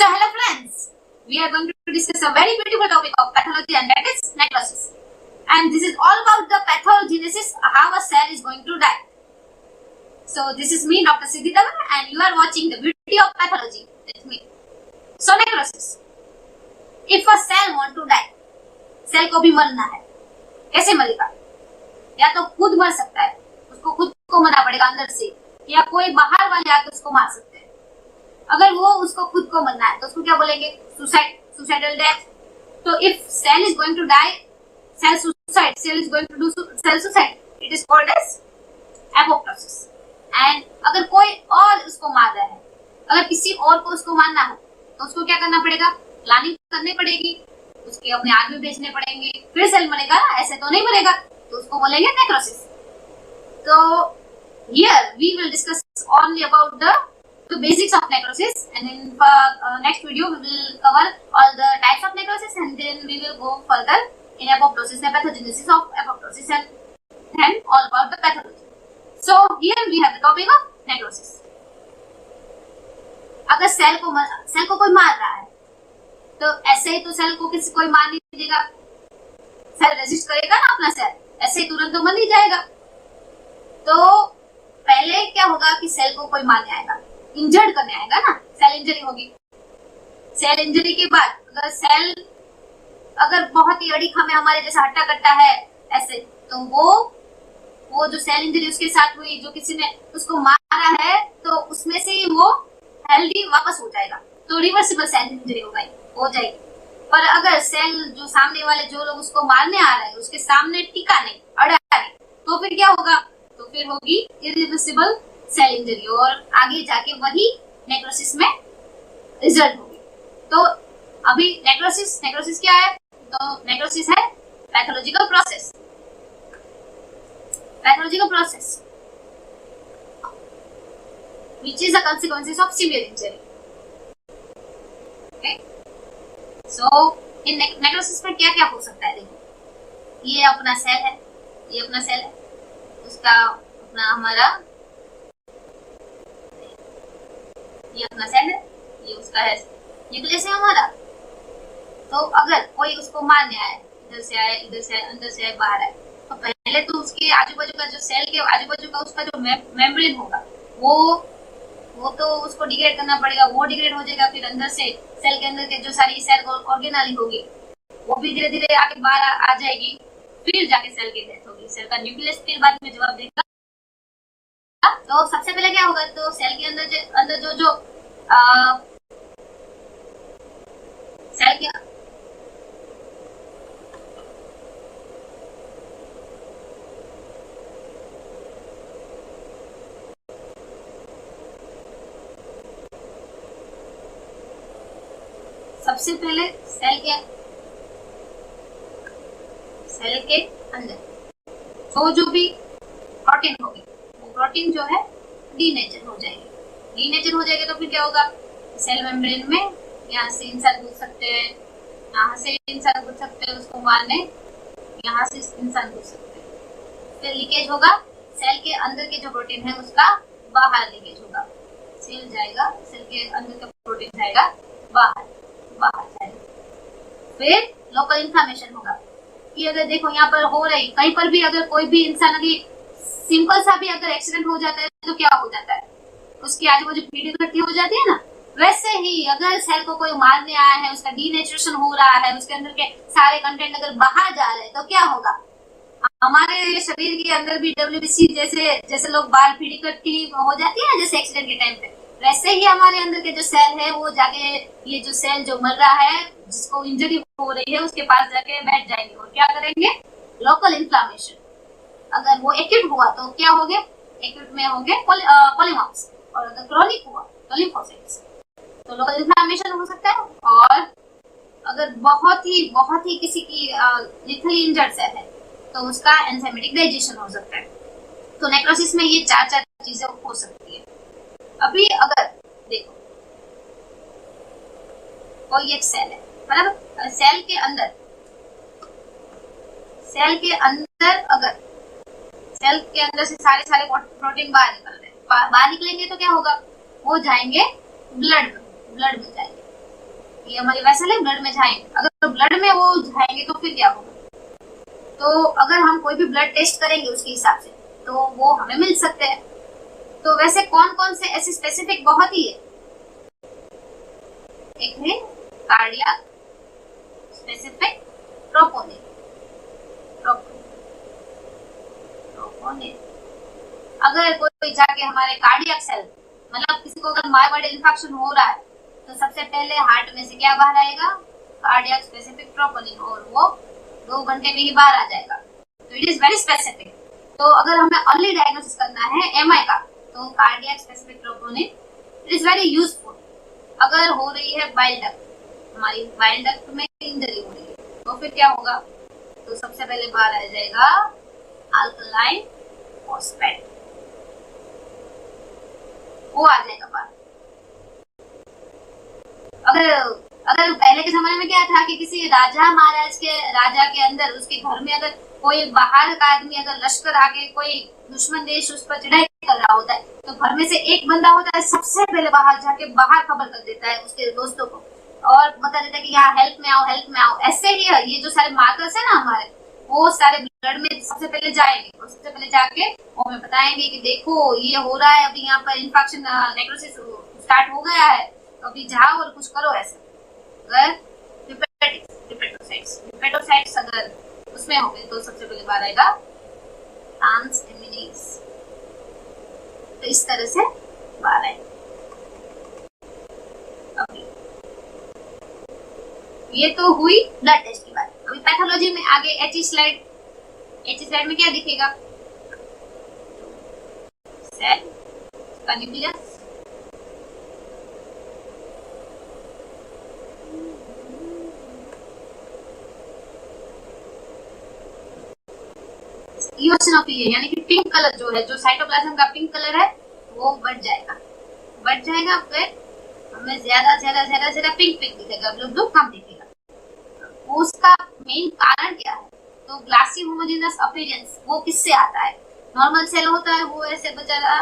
So hello friends, we are going to discuss a very beautiful topic of pathology and that is necrosis. And this is all about the pathogenesis, how a cell is going to die. So this is me, Dr. Siddhi Davar, and you are watching the beauty of pathology with me. So necrosis. If a cell want to die, cell को भी मरना है, कैसे मरेगा? या तो खुद मर सकता है, उसको खुद को मरना पड़ेगा अंदर से, या कोई बाहर वाले आके उसको मार सकते हैं। अगर वो उसको खुद को मरना है तो उसको क्या बोलेंगे? Suicide, suicidal death. तो if cell is going to die, cell suicide, cell is going to do cell suicide, it is called as apoptosis. And अगर कोई और उसको मार रहा है, अगर किसी और को उसको मारना हो तो उसको क्या करना पड़ेगा? प्लानिंग करनी पड़ेगी, उसके अपने आदमी भेजने पड़ेंगे, फिर सेल मरेगा ना, ऐसे तो नहीं मरेगा, तो उसको बोलेंगे नेक्रोसिस। तो here we will discuss only about the basics of necrosis, and in next video we will cover all the types of necrosis, and then we will go further in apoptosis, the pathogenesis of apoptosis, and then all about the pathology. So here we have the topic of necrosis. अगर cell को कोई मार रहा है तो ऐसे ही तो cell को किसी कोई मार नहीं देगा, सेल रेजिस्ट करेगा ना अपना सेल, ऐसे ही तुरंत तो मर नहीं जाएगा। तो पहले क्या होगा कि सेल को कोई मारने आएगा, इंजर्ड करने आएगा ना, सेल इंजरी होगी। सेल इंजरी के बाद अगर सेल अगर बहुत ही अड़ीखा में हमारे जैसा हट्टा कट्टा है ऐसे, तो वो जो सेल इंजरी उसके साथ हुई, जो किसी ने उसको मारा है, तो उसमें से ही वो हेल्दी वापस हो जाएगा, तो रिवर्सिबल सेल इंजरी हो जाएगी। पर अगर सेल जो सामने वाले जो लोग उसको मारने आ रहे हैं उसके सामने टिका नहीं, अड़ा नहीं, तो फिर क्या होगा? तो फिर होगी इरिवर्सिबल सेल इंजरी, और आगे जाके वही नेक्रोसिस में रिजल्ट होगी। तो अभी नेक्रोसिस क्या है? तो नेक्रोसिस है pathological process, which is the consequences of severe injury. Okay, so in necrosis में क्या क्या हो सकता है? देखो, ये अपना सेल है, ये अपना सेल है, उसका अपना हमारा ये अपना सेल है, ये उसका है न्यूक्लियस है हमारा। तो अगर कोई उसको मारने आए, इधर से आए, इधर से आए, अंदर से आए, बाहर आए, तो पहले तो उसके आजू बाजू का जो सेल के आजू बाजू का उसका जो मेम्ब्रेन होगा वो तो उसको डिग्रेड करना पड़ेगा, वो डिग्रेड हो जाएगा। फिर अंदर से सेल के अंदर के जो सारी सेल ऑर्गेनाली होगी वो भी धीरे धीरे आके बाहर आ जाएगी, फिर जाके सेल की डेथ होगी। सेल का न्यूक्लियस फिर बाद में जवाब देगा। तो सबसे पहले क्या होगा? तो सेल के अंदर जो सेल के सबसे पहले सेल के अंदर जो भी प्रोटीन होगी, वो प्रोटीन जो है डीनेचर हो जाएगी। तो फिर क्या होगा? सेल मेम्ब्रेन में यहाँ से इंसान घुस सकते हैं, यहाँ से इंसान घुस सकते हैं उसको मारने, यहाँ से इंसान घुस सकते हैं। फिर लीकेज होगा, सेल के अंदर के जो प्रोटीन है उसका बाहर लीकेज होगा, सेल जाएगा, सेल के अंदर का प्रोटीन जाएगा बाहर जाएगा। फिर लोकल इन्फ्लेमेशन होगा कि अगर देखो यहाँ पर हो रही, कहीं पर भी अगर कोई भी इंसान अभी सिंपल सा भी अगर एक्सीडेंट हो जाता है तो क्या हो जाता है? उसके आजू बाजू पीढ़ी इकट्ठी हो जाती है ना। वैसे ही अगर सेल को कोई मारने आया है, उसका डीनेचुरेशन हो रहा है, उसके अंदर के सारे कंटेंट अगर बाहर जा रहे हैं, तो क्या होगा? हमारे शरीर के अंदर भी WBC जैसे लोग बाल पीढ़ी इकट्ठी हो जाती है ना, जैसे एक्सीडेंट के टाइम पे, वैसे ही हमारे अंदर के जो सेल है वो जाके ये जो सेल जो मर रहा है, जिसको इंजरी हो रही है, उसके पास जाके बैठ जाएंगे और क्या करेंगे? Local inflammation. अगर वो एक्यूट हुआ तो क्या हो गया? एक्यूट में होंगे पॉलीमॉर्फ्स, और अगर क्रोनिक हुआ तो लिम्फोसाइट्स। तो लोकल इन्फ्लेमेशन हो सकता है, और अगर बहुत ही किसी की लिथली इंजर्ड सेल है तो उसका एंजाइमेटिक डाइजेशन हो सकता है। तो नेक्रोसिस में ये चार चीजें हो सकती है। अभी अगर देखो कोई एक सेल है, बराबर, सेल के अंदर अगर सेल के अंदर से सारे प्रोटीन बाहर निकल रहे हैं, बाहर निकलेंगे तो क्या होगा? वो जाएंगे ब्लड में जाएंगे। ये हमारी वेसल है, ब्लड में जाएंगे। अगर ब्लड में वो जाएंगे तो फिर क्या होगा? तो अगर हम कोई भी ब्लड टेस्ट करेंगे उसके हिसाब से तो वो हमें मिल सकते हैं। तो वैसे कौन कौन से ऐसे स्पेसिफिक बहुत ही है, एक है कार्डियक स्पेसिफिक ट्रोपोनिन। अगर कोई जाके हमारे कार्डियक सेल, मतलब किसी को अगर मायोकार्डियल इंफेक्शन हो रहा है तो सबसे पहले हार्ट में से क्या बाहर आएगा? कार्डियक स्पेसिफिक ट्रोपोनिन, और वो 2 घंटे में ही बाहर आ जाएगा। तो इट इज वेरी स्पेसिफिक। तो अगर हमें अर्ली डायग्नोसिस करना है एमआई का तो cardiac specific troponin it is very useful. अगर हो रही है बाइल डक्ट, हमारी बाइल डक्ट में इंजरी हो रही है तो फिर क्या होगा? तो सबसे पहले बाहर आ जाएगा अल्कलाइन फॉस्फेट, वो आ जाएगा बाहर। अगर पहले के जमाने में क्या था कि किसी राजा महाराज के राजा के अंदर उसके घर में अगर कोई बाहर का आदमी, अगर लश्कर आके कोई दुश्मन देश उस पर चढ़ाई कर रहा होता है तो घर में से एक बंदा होता है सबसे पहले बाहर जाके बाहर खबर कर देता है उसके दोस्तों को और बता देता है कि यहाँ हेल्प में आओ, हेल्प में आओ। ऐसे ही ये जो सारे मार्कर्स है ना हमारे, वो सारे ब्लड में सबसे पहले जाएंगे और सबसे पहले जाके वो हमें बताएंगे कि देखो ये हो रहा है, अभी यहाँ पर इन्फेक्शन नेक्रोसिस स्टार्ट हो गया है, तो अभी जाओ और कुछ करो। ऐसा अगर हिपेटोसाइट्स अगर उसमें हो गए तो सबसे पहले बाहर आएगा ट्रांसएमिनेज। तो इस तरह से बाहर आएगा। अभी ये तो हुई ब्लड टेस्ट की बात। अभी पैथोलॉजी में आगे एच स्लाइड में क्या दिखेगा? सेल का न्यूक्लियस, इओसिनोफिलिया यानी कि पिंक कलर जो है, जो साइटोप्लाज्म का पिंक कलर है वो बढ़ जाएगा। फिर हमें ज्यादा पिंक दिखेगा, ब्लू कम दिखेगा। उसका मेन कारण क्या है? तो ग्लासी होमोजेनस अपीयरेंस वो किससे आता है? नॉर्मल सेल होता है वो ऐसे बेचारा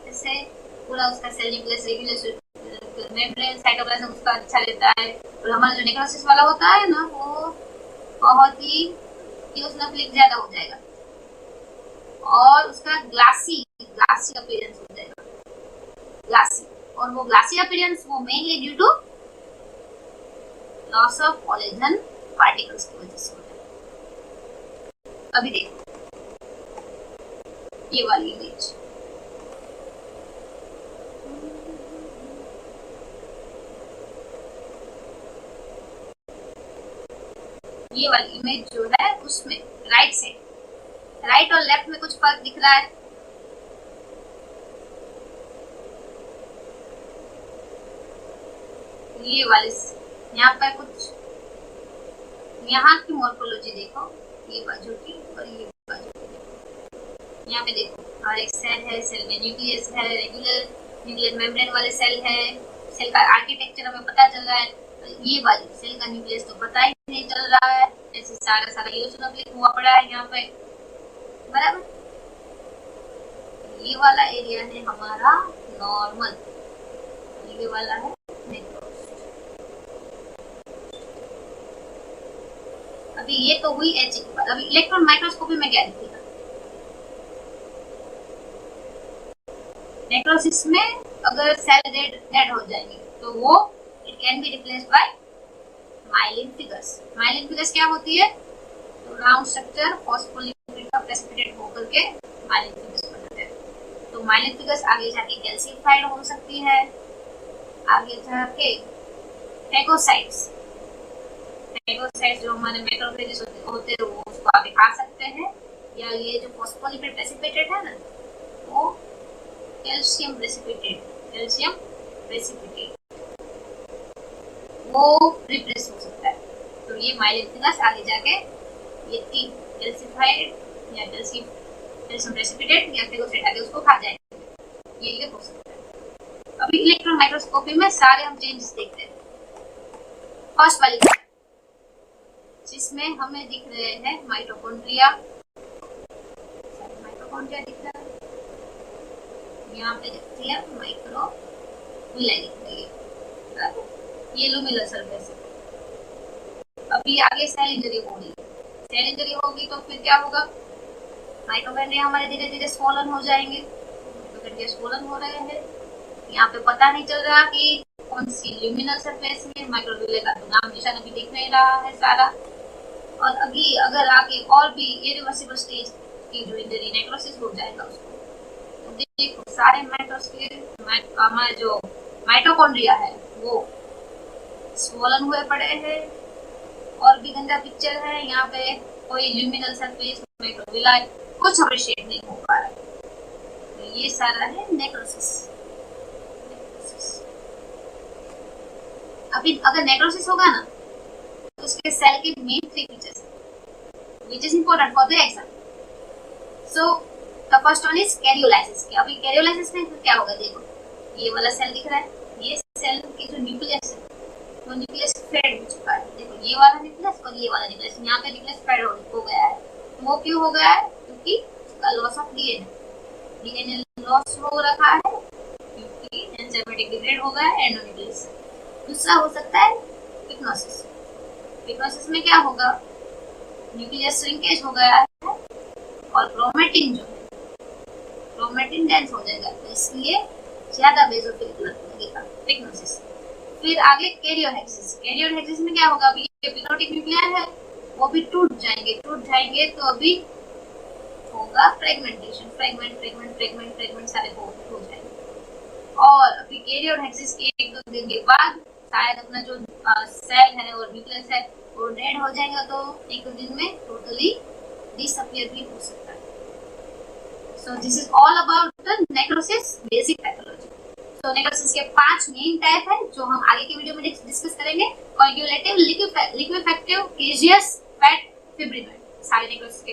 ऐसे पूरा उसका cell nucleus regular membrane cytoplasm उसका अच्छा रहता है, और हमारा जो नेक्रोसिस वाला होता है ना वो बहुत ही इओसिनोफिलिक ज्यादा हो जाएगा और उसका ग्लासी अपीयरेंस हो जाएगा। ग्लासी, और वो ग्लासी अपीयरेंस वो mainly due to loss of collagen particles की वजह से होता है। अभी देखो ये वाली इमेज, ये वाली इमेज जो है उसमें राइट और लेफ्ट में कुछ फर्क दिख रहा है? ये वाले यहाँ पर कुछ, यहाँ की मॉर्फोलॉजी देखो, ये बाजू की और ये बाजू की। यहाँ पे देखो हर एक सेल है, सेल में न्यूक्लियस है, रेगुलर मेम्ब्रेन वाले सेल है। सेल का आर्किटेक्चर हमें पता चल रहा है। ये बाजू सेल का न्यूक्लियस तो पता ही नहीं चल रहा है, ऐसे सारा इओसिनोफिलिक हुआ पड़ा है यहाँ पे, बराबर। ये वाला एरिया है हमारा नॉर्मल, ये वाला है नेक्रोस। अभी ये तो हुई एच की बात। अभी इलेक्ट्रॉन माइक्रोस्कोपी में क्या दिखेगा? नेक्रोसिस में अगर सेल डेड हो जाएंगे तो वो it can be replaced by myelin figures. Myelin figures क्या होती है? तो राउंड स्ट्रक्चर फॉस्फोलिपिड का प्रेसिपिटेट होकर के माइलिन फिगर्स बनाते हैं। तो माइलिन फिगर्स आगे जाके कैल्सिफाइड हो सकती है, आगे जाके फेगोसाइट्स जो हमारे मैक्रोफेजेस होते हैं वो उसको आगे खा सकते हैं, या ये जो फॉस्फोलिपिड प्रेसिपिटेट है ना वो कैल्शियम प्रेसिपिटेट वो रिप्लेस हो सकता है। तो ये माइलिन फिगर्स आगे जाके ये तीन कैल्सिफाइड या कैल्शियम प्रेसिपिटेट या फेगोसाइट आगे उसको खा जाएंगे, ये हो सकता है। अभी इलेक्ट्रॉन माइक्रोस्कोपी में सारे हम चेंजेस देखते हैं। फर्स्ट वाली जिसमें हमें दिख रहे हैं माइटोकॉन्ड्रिया दिख रहा है, यहाँ पे दिखती है माइक्रोविलाई दिख रही है। ये लुमिनल सरफेस है। अभी आगे सेल इंजरी होगी, सेल इंजरी होगी तो फिर क्या होगा, माइटोकॉन्ड्रिया हमारे धीरे धीरे स्वॉलन हो जाएंगे, माइटोकॉन्ड्रिया स्वॉलन हो रहे हैं। यहाँ पे पता नहीं चल रहा कि कौन सी ल्यूमिनल सरफेस है, माइक्रोविले का तो नाम निशान अभी दिख नहीं रहा है सारा। और अभी अगर आगे और भी इरिवर्सिबल स्टेज की जो इंजरी नेक्रोसिस हो जाएगा उसको, तो देखो सारे हमारे जो माइटोकॉन्ड्रिया है वो स्वॉलन हुए पड़े हैं। और भी गंदा पिक्चर है, यहाँ पे कोई ल्यूमिनल सरफेस माइक्रोविला कुछ अप्रिशिएट नहीं हो पा रहा है। तो ये सारा है नेक्रोसिस। अभी अगर नेक्रोसिस होगा ना तो उसके सेल के main 3 features which is important for the exam. So the first one is karyolysis. अभी karyolysis में क्या होगा, देखो ये वाला सेल दिख रहा है, ये सेल की जो न्यूक्लियस है वो न्यूक्लियस फेड हो चुका है। देखो ये वाला न्यूक्लियस और ये वाला न्यूक्लियस, यहाँ पे न्यूक्लियस फेड हो गया है। वो क्यों हो गया है, क्योंकि उसका लॉस ऑफ डीएनए लॉस हो रखा है, क्योंकि एंजाइमेटिक डिग्रेड हो गया है एंडोन्यूक्लियस। दूसरा हो सकता है पिक्नोसिस। पिक्नोसिस में क्या होगा, न्यूक्लियस श्रिंकेज हो गया है और क्रोमेटिन जो है क्रोमेटिन डेंस हो जाएगा, तो इसलिए ज्यादा बेसोफिल लगेगा पिक्नोसिस। फिर आगे कैरियोहेक्सिस। कैरियोहेक्सिस में क्या होगा, अभी ये पिनोटिक न्यूक्लियर है वो भी टूट जाएंगे तो अभी होगा फ्रेगमेंटेशन, फ्रेगमेंट सारे हो जाएंगे। और अभी कैरियोहेक्सिस के 1-2 दिन के बाद शायद अपना जो सेल है और न्यूक्लियस है वो डेड हो जाएगा, तो 1-2 दिन में टोटली डिसअपीयर भी हो सकता है। So this is all about the necrosis basic pathology. तो नेक्रोसिस के 5 मेन टाइप है जो हम आगे के वीडियो में डिस्कस करेंगे। कोएगुलेटिव, लिक्विफेक्टिव, केजियस, फैट, फिब्रिनोइड, सारे नेक्रोसिस के